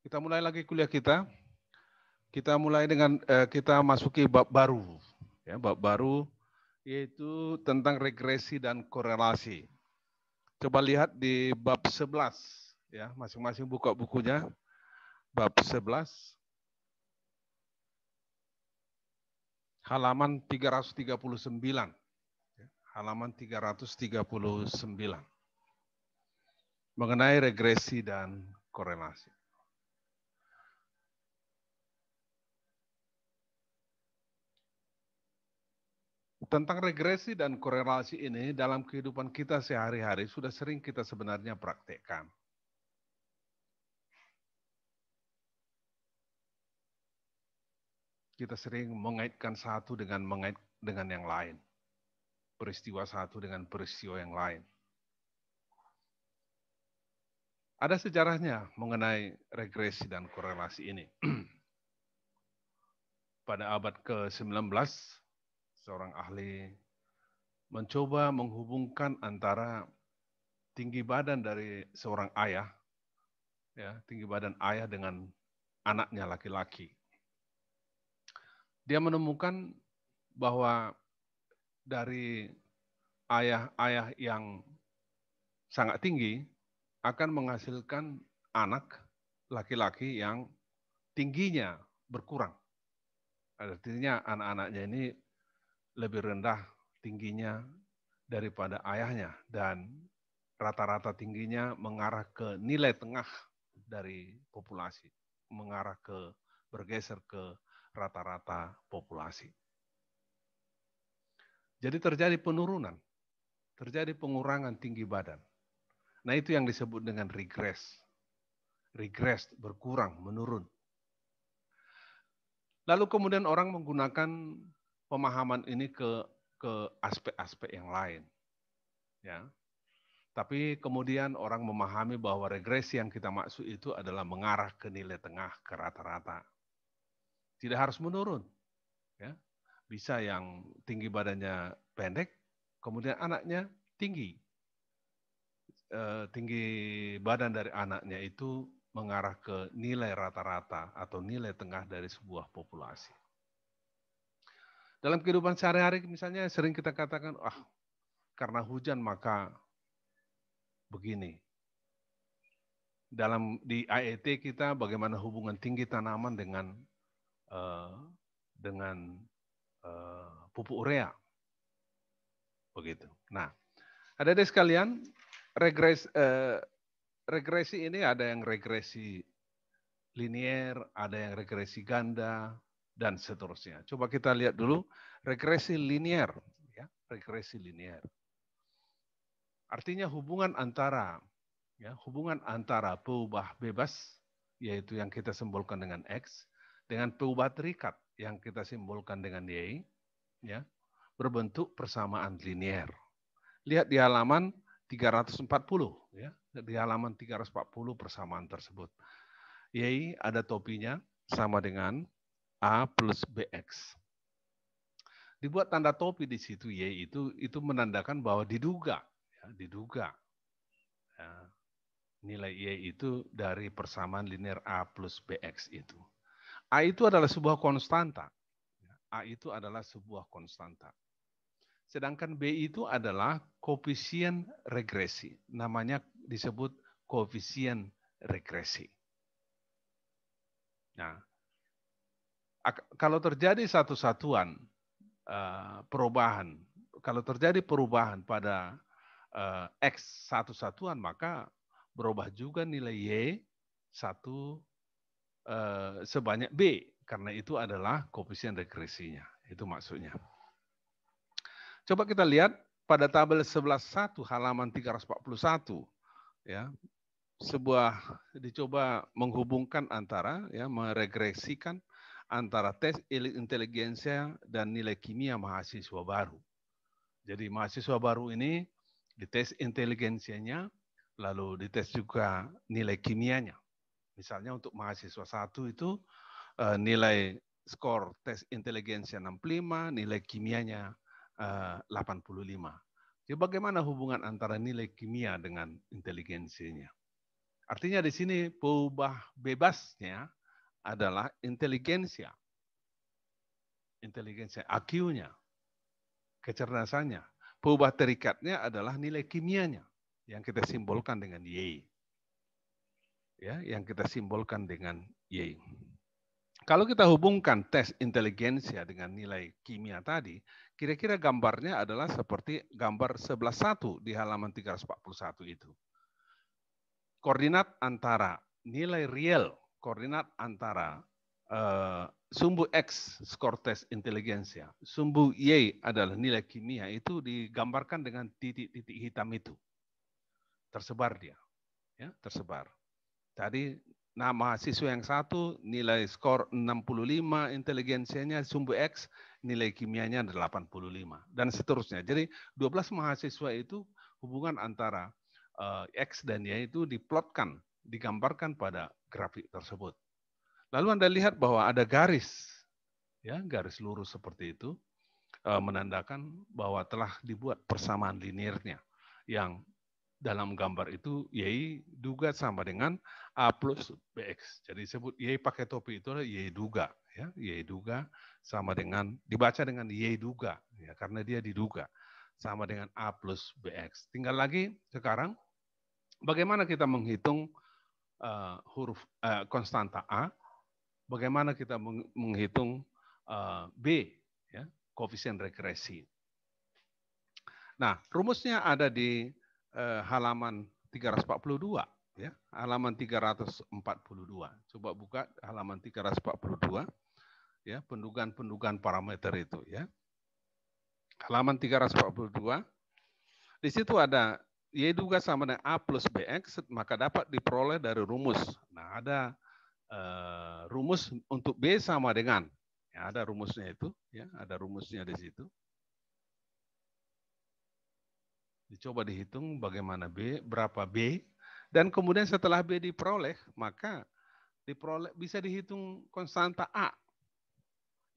Kita mulai lagi kuliah kita. Kita mulai dengan kita masuki bab baru. Ya, bab baru yaitu tentang regresi dan korelasi. Coba lihat di bab 11 ya, masing-masing buka bukunya. Bab 11 halaman 339. Halaman 339. Mengenai regresi dan korelasi. Tentang regresi dan korelasi ini dalam kehidupan kita sehari-hari sudah sering kita sebenarnya praktekkan. Kita sering mengaitkan satu dengan yang lain. Peristiwa satu dengan peristiwa yang lain. Ada sejarahnya mengenai regresi dan korelasi ini. Pada abad ke-19, seorang ahli mencoba menghubungkan antara tinggi badan dari seorang ayah, ya, tinggi badan ayah dengan anaknya laki-laki. Dia menemukan bahwa dari ayah-ayah yang sangat tinggi akan menghasilkan anak laki-laki yang tingginya berkurang. Artinya anak-anaknya ini lebih rendah tingginya daripada ayahnya dan rata-rata tingginya mengarah ke nilai tengah dari populasi, bergeser ke rata-rata populasi. Jadi terjadi penurunan, terjadi pengurangan tinggi badan. Nah itu yang disebut dengan regress. Regress, berkurang, menurun. Lalu kemudian orang menggunakan pemahaman ini ke aspek-aspek yang lain. Ya. Tapi kemudian orang memahami bahwa regresi yang kita maksud itu adalah mengarah ke nilai tengah, ke rata-rata. Tidak harus menurun. Ya. Bisa yang tinggi badannya pendek, kemudian anaknya tinggi. Tinggi badan dari anaknya itu mengarah ke nilai rata-rata atau nilai tengah dari sebuah populasi. Dalam kehidupan sehari-hari misalnya sering kita katakan, karena hujan maka begini. Di IET kita bagaimana hubungan tinggi tanaman dengan pupuk urea. Begitu. Nah, adik-adik sekalian, regresi ini ada yang regresi linier, ada yang regresi ganda, dan seterusnya. Coba kita lihat dulu regresi linier. Ya, regresi linier. Artinya hubungan antara peubah bebas, yaitu yang kita simbolkan dengan X, dengan peubah terikat yang kita simbolkan dengan Y, ya, berbentuk persamaan linier. Lihat di halaman 340, ya, di halaman 340 persamaan tersebut. Y ada topinya sama dengan A plus BX. Dibuat tanda topi di situ Y itu menandakan bahwa diduga ya, nilai Y itu dari persamaan linear A plus BX itu. A itu adalah sebuah konstanta. A itu adalah sebuah konstanta. Sedangkan B itu adalah koefisien regresi. Namanya disebut koefisien regresi. Nah, kalau terjadi satu satuan perubahan, kalau terjadi perubahan pada X satu satuan, maka berubah juga nilai Y satu sebanyak B, karena itu adalah koefisien regresinya. Itu maksudnya. Coba kita lihat pada tabel 11.1 halaman 341, ya, dicoba menghubungkan antara, ya, meregresikan antara tes inteligensia dan nilai kimia mahasiswa baru. Jadi mahasiswa baru ini dites inteligensianya, lalu dites juga nilai kimianya. Misalnya untuk mahasiswa 1 itu nilai skor tes inteligensia 65, nilai kimianya 85. Jadi bagaimana hubungan antara nilai kimia dengan inteligensinya? Artinya di sini peubah bebasnya adalah inteligensia. Inteligensia, IQ-nya, kecerdasannya. Peubah terikatnya adalah nilai kimianya yang kita simbolkan dengan Y. Ya, yang kita simbolkan dengan Y. Kalau kita hubungkan tes inteligensia dengan nilai kimia tadi, kira-kira gambarnya adalah seperti gambar 11.1 di halaman 341 itu. Koordinat antara nilai real, koordinat antara sumbu X skor tes inteligensia, sumbu Y adalah nilai kimia, itu digambarkan dengan titik-titik hitam itu. Tersebar dia, ya, tersebar. Tadi nama siswa yang satu nilai skor 65 inteligensianya sumbu X, nilai kimianya 85 dan seterusnya. Jadi 12 mahasiswa itu hubungan antara X dan Y itu diplotkan, digambarkan pada grafik tersebut. Lalu Anda lihat bahwa ada garis, ya, garis lurus seperti itu menandakan bahwa telah dibuat persamaan linearnya yang dalam gambar itu Y duga sama dengan A plus BX. Jadi disebut Y pakai topi itu adalah Y duga. Ya, Y duga sama dengan, dibaca dengan Y duga, ya, karena dia diduga. Sama dengan A plus BX. Tinggal lagi sekarang, bagaimana kita menghitung huruf konstanta A, bagaimana kita menghitung B, ya, koefisien regresi. Nah, rumusnya ada di halaman 342, ya, halaman 342. Coba buka halaman 342, ya, pendugaan parameter itu, ya. Halaman 342. Di situ ada Y duga sama dengan A plus BX, maka dapat diperoleh dari rumus. Nah, ada rumus untuk B sama dengan, ya, ada rumusnya itu, ya, ada rumusnya di situ. Dicoba dihitung bagaimana B, berapa B, dan kemudian setelah B diperoleh, maka bisa dihitung konstanta A,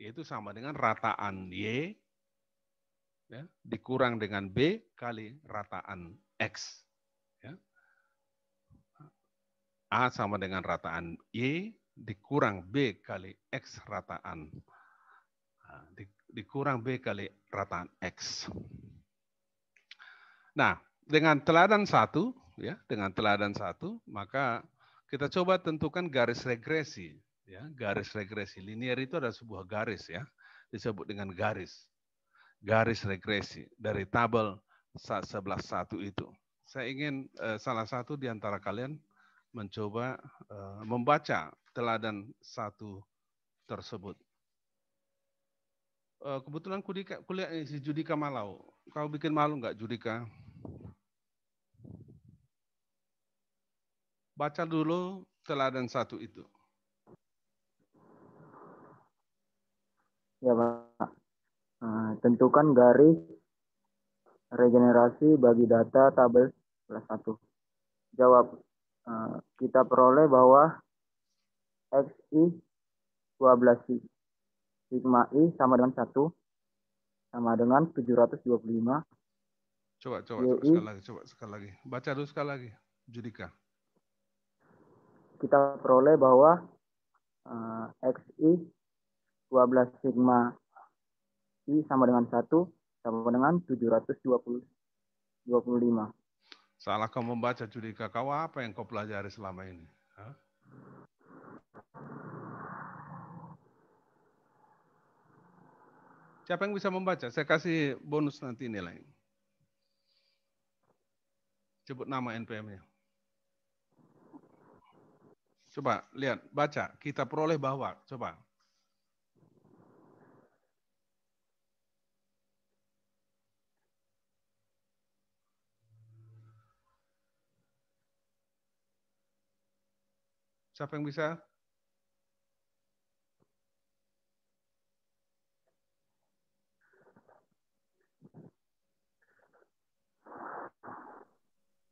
yaitu sama dengan rataan Y, ya, dikurang dengan B kali rataan X. Ya. A sama dengan rataan Y, dikurang B kali X rataan, dikurang B kali rataan X. Nah, dengan teladan 1, ya, dengan teladan 1, maka kita coba tentukan garis regresi, ya. Garis regresi linear itu adalah sebuah garis, ya, disebut dengan garis regresi dari tabel 11.1 itu. Saya ingin salah satu di antara kalian mencoba membaca teladan 1 tersebut. Kebetulan kuliah si Judika Malau. Kau bikin malu nggak, Judika? Baca dulu teladan 1 itu. Ya, Pak. Tentukan garis regenerasi bagi data tabel 1. Jawab. Kita peroleh bahwa XI 12 sigma I sama dengan 1 sama dengan 725. Coba sekali lagi. Baca dulu sekali lagi, Judika. Kita peroleh bahwa XI 12 sigma I sama dengan 1 sama dengan 725. Salah kau membaca, Judika. Kau apa yang kau pelajari selama ini? Hah? Siapa yang bisa membaca? Saya kasih bonus nanti nilai. Sebut nama NPM-nya. Coba lihat, baca. Kita peroleh bahwa, coba. Siapa yang bisa?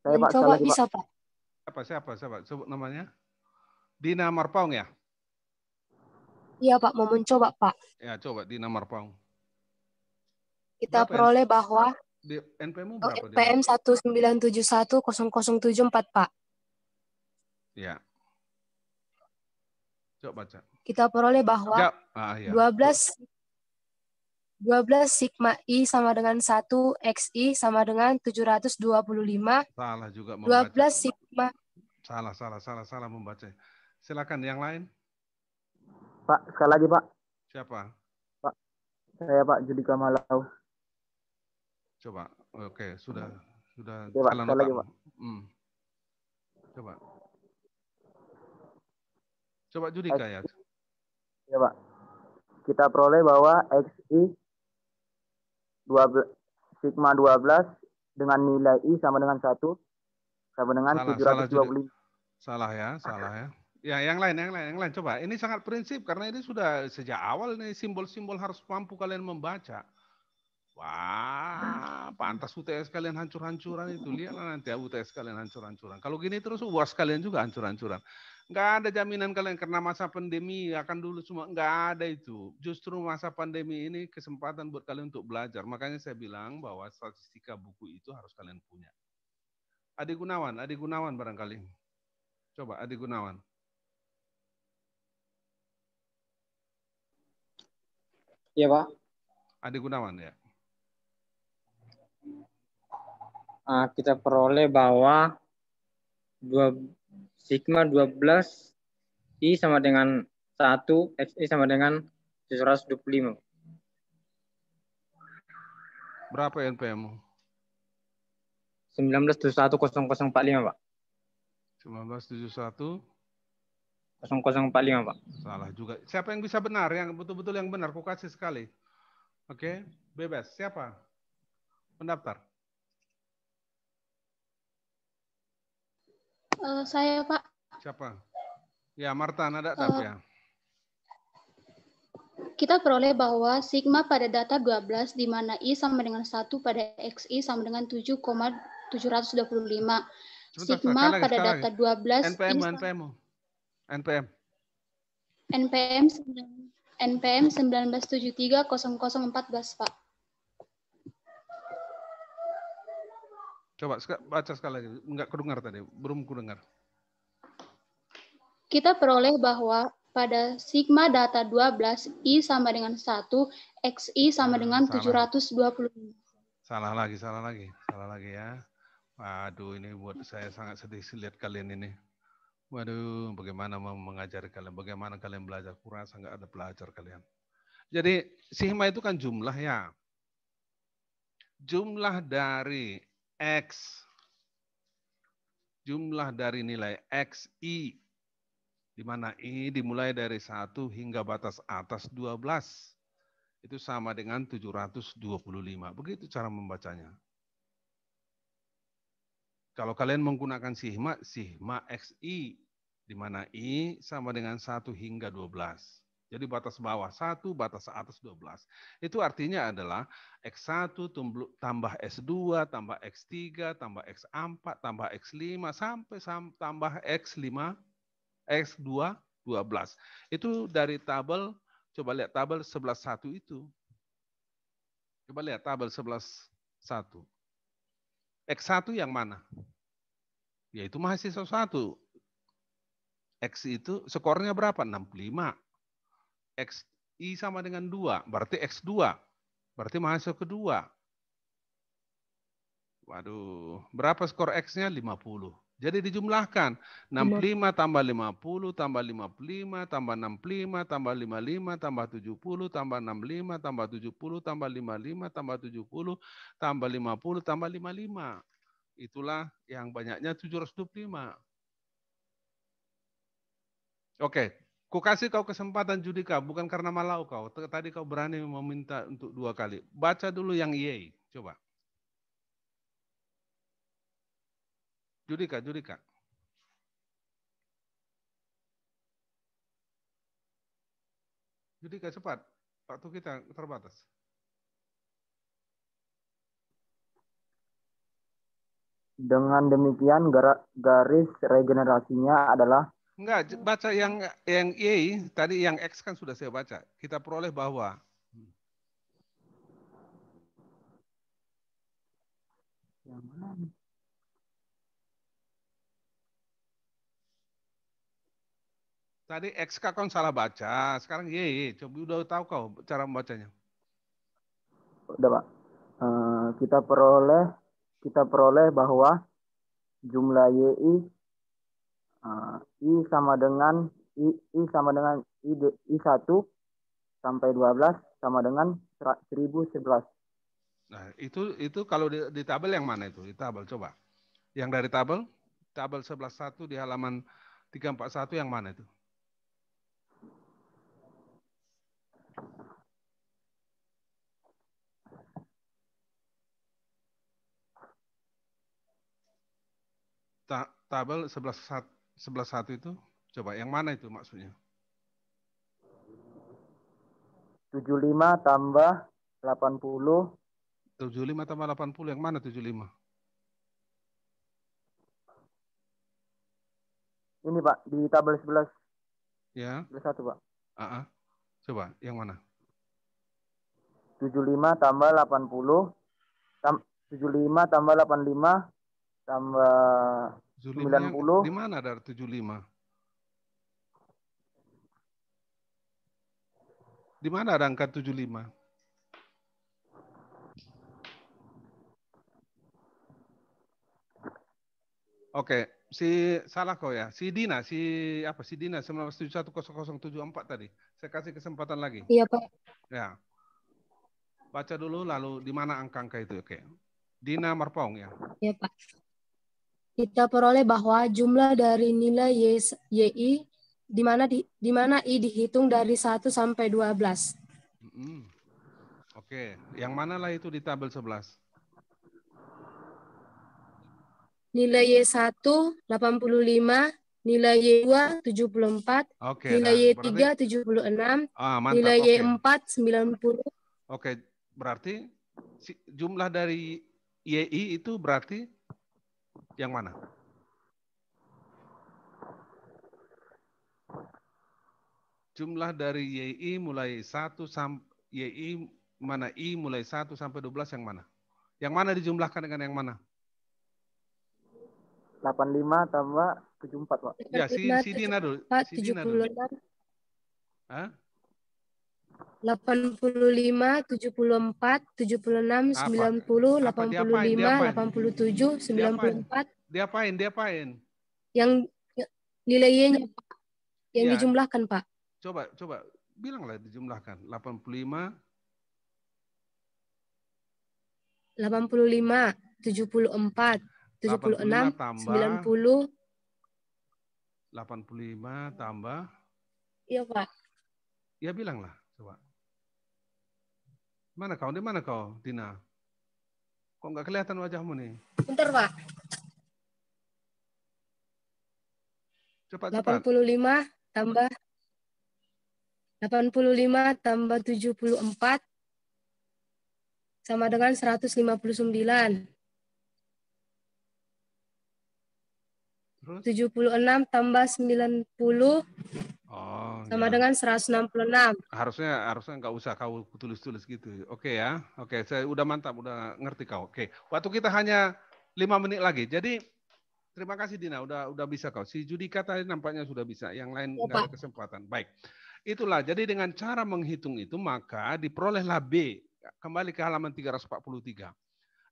Saya, Pak, Mencoba lagi, bisa, Pak. Siapa? Sebut namanya. Dina Marpaung, ya? Iya, Pak. Mau mencoba, Pak. Ya, coba Dina Marpaung. Kita peroleh bahwa NPM berapa? NPM 197100774, Pak. Ya. Coba baca. Kita peroleh bahwa Ya. 12 sigma I sama dengan 1 XI sama dengan 725. Salah juga 12 membaca. sigma. Salah membaca. Silakan yang lain. Pak, sekali lagi Pak. Siapa? Pak, saya Pak Judika Malau. Coba. Oke, sudah Oke, Pak, jalan sekali lagi otak. Pak. Coba. Coba Judika ya. Ya Pak. Kita peroleh bahwa XI 12, sigma 12 dengan nilai I sama dengan 1 sama dengan 725. Salah ya. Ya, yang lain. Coba. Ini sangat prinsip karena ini sudah sejak awal nih simbol-simbol harus mampu kalian membaca. Wah, pantas UTS kalian hancur-hancuran itu. Lihatlah nanti ya UTS kalian hancur-hancuran. Kalau gini terus UAS kalian juga hancur-hancuran. Nggak ada jaminan kalian karena masa pandemi akan dulu semua. Nggak ada itu. Justru masa pandemi ini kesempatan buat kalian untuk belajar. Makanya saya bilang bahwa statistika buku itu harus kalian punya. Adi Gunawan barangkali. Coba Adi Gunawan. Iya Pak. Adi Gunawan ya. Kita peroleh bahwa sigma 12 I sama dengan 1, XI sama dengan 725. Berapa NPM-mu? 19710045 Pak. 1971 0045 Pak. Salah juga. Siapa yang bisa benar? Yang betul-betul yang benar. Ku kasih sekali. Oke, bebas. Siapa? Pendaftar. Saya Pak. Siapa? Ya, Marta, nada tap ya. Kita peroleh bahwa sigma pada data 12 di mana I sama dengan 1 pada XI sama dengan 7,725. Sigma pada data 12 NPM 19730014 Pak. Coba baca sekali lagi. Enggak kedengar tadi. Belum kudengar. Kita peroleh bahwa pada sigma data 12 I sama dengan 1, XI sama dengan 725. Salah lagi ya. Waduh, ini buat saya sangat sedih lihat kalian ini. Waduh, bagaimana mau mengajari kalian, bagaimana kalian belajar. Kurasa nggak ada belajar kalian. Jadi, sigma itu kan jumlah ya. Jumlah dari X. Jumlah dari nilai XI. Di mana I dimulai dari 1 hingga batas atas 12. Itu sama dengan 725. Begitu cara membacanya. Kalau kalian menggunakan sigma XI, di mana I sama dengan 1 hingga 12. Jadi batas bawah 1, batas atas 12. Itu artinya adalah X1 tambah S2, tambah X3, tambah X4, tambah X5, sampai tambah X5, X2, 12. Itu dari tabel, coba lihat tabel 11.1 itu. Coba lihat tabel 11.1. X1 yang mana? Yaitu mahasiswa 1. X itu skornya berapa? 65. XI sama dengan 2, berarti X2. Berarti mahasiswa kedua. Waduh, berapa skor X-nya? 50. Jadi dijumlahkan 65 tambah 50 tambah 55 tambah 65 tambah 55 tambah 70 tambah 65 tambah 70 tambah 55 tambah 70 tambah 50 tambah 55. Itulah yang banyaknya 725. Oke, ku kasih kau kesempatan Judika, bukan karena malau kau. Tadi kau berani meminta untuk 2 kali. Baca dulu yang Y, coba. Judika. Judika cepat, waktu kita terbatas. Dengan demikian garis regenerasinya adalah Enggak, baca yang Y, tadi yang X kan sudah saya baca. Kita peroleh bahwa yang mana nih? Tadi XK kan salah baca, sekarang Y. Coba udah tahu kau cara membacanya. Udah Pak. Kita peroleh bahwa jumlah YI I sama dengan I sama dengan I1 sampai 12 sama dengan 1011. Nah, itu kalau di tabel yang mana itu? Di tabel coba. Yang dari tabel 11.1 di halaman 341 yang mana itu? Tabel 11.1 itu coba yang mana itu maksudnya? 75 tambah 80. 75 tambah 80 yang mana 75? Ini Pak, di tabel 11. Ya. 11.1 Pak. Coba yang mana? 75 tambah 80. 75 tambah 85 tambah 90. Di mana ada 75? Di mana ada angka 75? Oke, salah kau ya. Si Dina 19710074 tadi. Saya kasih kesempatan lagi. Iya, Pak. Ya. Baca dulu lalu di mana angka-angka itu, oke. Dina Marpong ya. Iya, Pak. Kita peroleh bahwa jumlah dari nilai YI di mana I dihitung dari 1 sampai 12. Oke, yang mana lah itu di tabel 11? Nilai Y1 85, nilai Y2 74, Oke, nilai berarti Y3 76, mantap. nilai Oke. Y4 90. Oke, berarti jumlah dari YI itu berarti yang mana? Jumlah dari YI mulai 1 sampai YI mana I mulai 1 sampai 12 yang mana? Yang mana dijumlahkan dengan yang mana? 85 tambah 74 Pak. Ya, si Dina dulu. 76. Hah? 85, 74, 76, 90, 85, 87, 94. Diapain? Yang nilai Y-nya yang ya, dijumlahkan, Pak. Coba bilanglah dijumlahkan. 85, 74, 76, 90. 85 tambah. Iya, Pak. Ya bilanglah, coba. Di mana kau, Dina? Kok nggak kelihatan wajahmu nih? Bentar, Pak. Cepat. 85 tambah 74 sama dengan 159. Terus? 76 tambah 90 sama dengan 166. Harusnya nggak usah kau tulis-tulis gitu. Oke ya. Oke, saya udah mantap, udah ngerti kau. Oke. Waktu kita hanya 5 menit lagi. Jadi terima kasih Dina, udah bisa kau. Si Judika tadi nampaknya sudah bisa, yang lain nggak ada kesempatan. Baik. Itulah, jadi dengan cara menghitung itu maka diperolehlah B. Kembali ke halaman 343.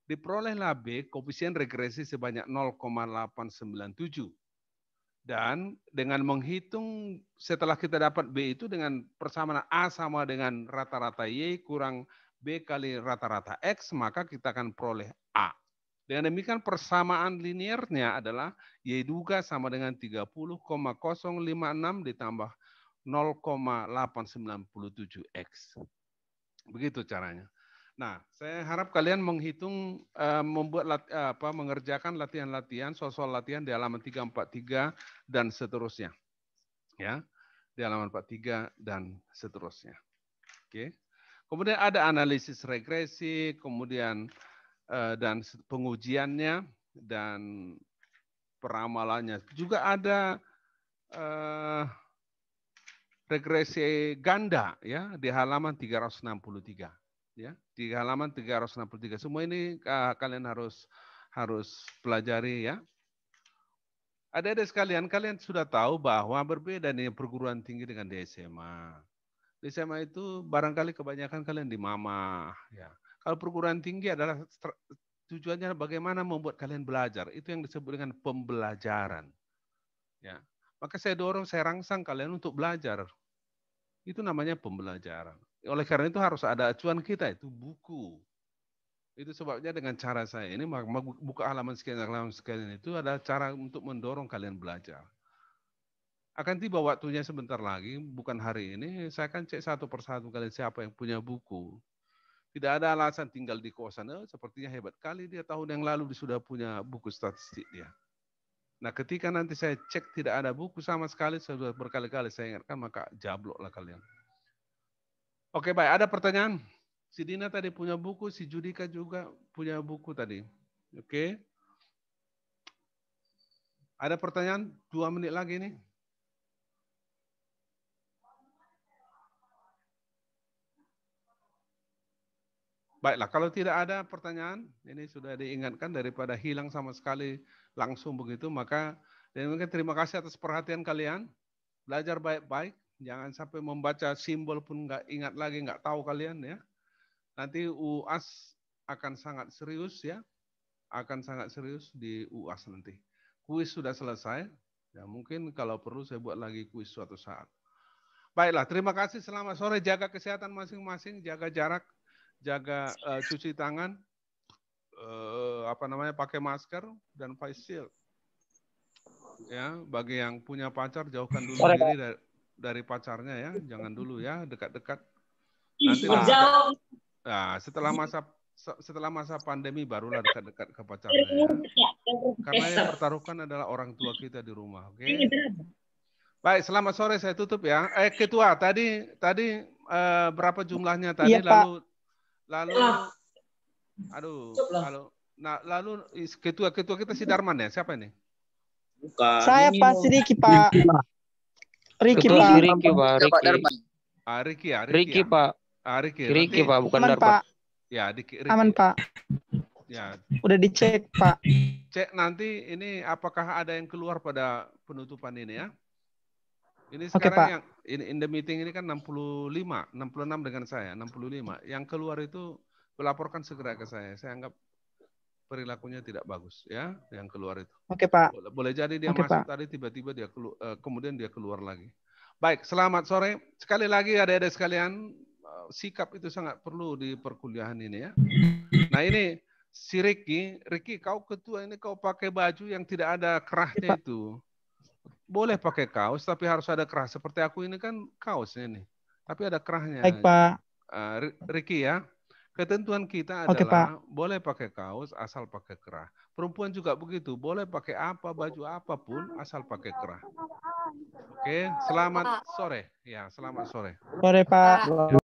Diperolehlah B koefisien regresi sebanyak 0,897. Dan dengan menghitung setelah kita dapat B itu dengan persamaan A sama dengan rata-rata Y kurang B kali rata-rata X, maka kita akan peroleh A. Dengan demikian persamaan linearnya adalah Y2 sama dengan 30,056 ditambah 0,897X. Begitu caranya. Nah, saya harap kalian menghitung, mengerjakan latihan-latihan, soal latihan di halaman 343 dan seterusnya. Ya, di halaman 43 dan seterusnya. Oke. Kemudian ada analisis regresi, kemudian dan pengujiannya dan peramalannya. Juga ada regresi ganda ya di halaman 363. Ya, di halaman 363. Semua ini kalian harus pelajari ya. Adik-adik sekalian, kalian sudah tahu bahwa berbeda nih perguruan tinggi dengan di SMA. Di SMA itu barangkali kebanyakan kalian di mama. Ya. Kalau perguruan tinggi adalah tujuannya bagaimana membuat kalian belajar. Itu yang disebut dengan pembelajaran. Ya. Maka saya dorong, saya rangsang kalian untuk belajar. Itu namanya pembelajaran. Oleh karena itu harus ada acuan kita, itu buku. Itu sebabnya dengan cara saya ini, buka halaman sekian itu ada cara untuk mendorong kalian belajar. Akan tiba waktunya sebentar lagi, bukan hari ini, saya akan cek satu persatu kalian siapa yang punya buku. Tidak ada alasan tinggal di kosan, sepertinya hebat kali dia tahun yang lalu dia sudah punya buku statistik dia. Nah ketika nanti saya cek tidak ada buku sama sekali, sudah berkali-kali saya ingatkan, maka jabloklah kalian. Oke baik, ada pertanyaan? Si Dina tadi punya buku, si Judika juga punya buku tadi. Oke. Ada pertanyaan? 2 menit lagi nih. Baiklah, kalau tidak ada pertanyaan, ini sudah diingatkan daripada hilang sama sekali langsung begitu, maka terima kasih atas perhatian kalian. Belajar baik-baik, jangan sampai membaca simbol pun nggak ingat lagi, nggak tahu kalian ya. Nanti UAS akan sangat serius ya, akan sangat serius di UAS nanti. Kuis sudah selesai, ya mungkin kalau perlu saya buat lagi kuis suatu saat. Baiklah, terima kasih, selamat sore, jaga kesehatan masing-masing, jaga jarak, jaga cuci tangan, pakai masker dan face shield. Ya, bagi yang punya pacar jauhkan dulu diri dari pacarnya ya, jangan dulu ya dekat-dekat. Nanti nah, setelah masa pandemi barulah dekat-dekat ke pacarnya ya. Karena yang pertaruhkan adalah orang tua kita di rumah, oke? Baik, selamat sore, saya tutup ya. Ketua, tadi berapa jumlahnya tadi? Iya, lalu ketua kita si Darman ya, siapa ini? Bukan. Saya Pak Riki, Pak. Riki, Pak. Riki, Pak. Riki ya, Riki, Pak. Riki, Pak, bukan Aman, Darman. Pak. Ya, Riki. Aman, Pak. Ya. Udah dicek, Pak. Cek nanti ini apakah ada yang keluar pada penutupan ini ya. Ini sekarang Pak. yang in the meeting ini kan 65, 66 dengan saya, 65. Yang keluar itu melaporkan segera ke saya. Saya anggap perilakunya tidak bagus ya, yang keluar itu. Oke, Pak. Boleh jadi dia masuk Pak. Tadi tiba-tiba dia kemudian dia keluar lagi. Baik, selamat sore. Sekali lagi adik-adik sekalian, sikap itu sangat perlu di perkuliahan ini ya. Nah ini si Ricky, kau ketua ini kau pakai baju yang tidak ada kerahnya itu. Boleh pakai kaos, tapi harus ada kerah. Seperti aku ini kan kaosnya nih, tapi ada kerahnya. Baik, Pak. Ricky ya, ketentuan kita adalah boleh pakai kaos asal pakai kerah. Perempuan juga begitu, boleh pakai baju apapun asal pakai kerah. Oke, selamat sore. Ya, selamat sore. Sore, Pak.